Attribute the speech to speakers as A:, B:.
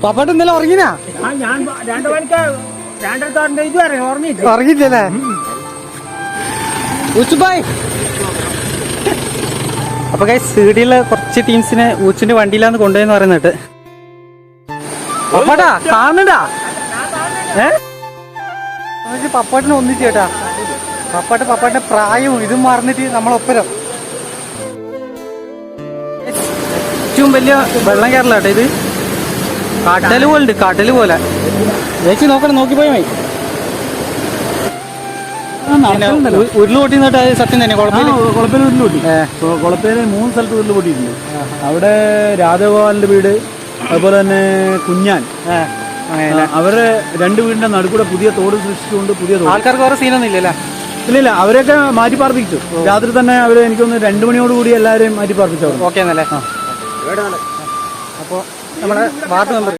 A: പപ്പാട്ട് ഇന്നലെ ഉറങ്ങിനാ?
B: ഞാൻ 2 മണിക്ക് 2:30 ഇതുവരെ
A: ഉറങ്ങിയില്ലല്ലേ? ഊച്ചുബായ്. അപ്പൊ ഗൈസ് സീഡിയുള്ള കുറച്ച് ടീംസിനെ ഊച്ചിന്റെ വണ്ടിയിലാന്ന് കൊണ്ടുപോയെന്ന് പറയുന്നിട്ട്. പപ്പാട്ടാ കാണണ്ടാ? പപ്പാട്ടിനെ ഒന്നിച്ച് കേട്ടാ. പപ്പാട്ടിന്റെ പ്രായവും ഇതും മറന്നിട്ട് നമ്മളൊപ്പരം. ഏറ്റവും വലിയ വെള്ളം കയറല കേട്ടോ ഇത്. കടല് പോലെ ഉണ്ട്, കടല് പോലെ. ചേച്ചി നോക്കണം, നോക്കിപ്പോയി മതി. ഉരുളുപൊട്ടി നിന്നിട്ട് അത് സത്യം തന്നെ.
B: കുളപ്പേല് ഉരുളുപൊട്ടി. കുളപ്പേല് 3 സ്ഥലത്ത് ഉരുളുപൊട്ടിയിട്ടുണ്ട്. അവിടെ രാധഗോപാലിന്റെ വീട്, അതുപോലെ തന്നെ കുഞ്ഞാൻ, അവരുടെ 2 വീടിന്റെ നടുക്കൂടെ പുതിയ തോട് സൃഷ്ടിച്ചുകൊണ്ട് പുതിയ തോട്.
A: ആൾക്കാർക്ക് വേറെ സീനൊന്നും ഇല്ലല്ലേ?
B: ഇല്ല, അവരെയൊക്കെ മാറ്റി പാർപ്പിച്ചു. രാത്രി തന്നെ അവര് എനിക്കൊന്ന് 2 മണിയോടുകൂടി എല്ലാവരെയും മാറ്റി പാർപ്പിച്ചു.
A: ഓക്കെ എന്നല്ലേ? അപ്പൊ നമ്മുടെ വാർഡ് മെമ്പർ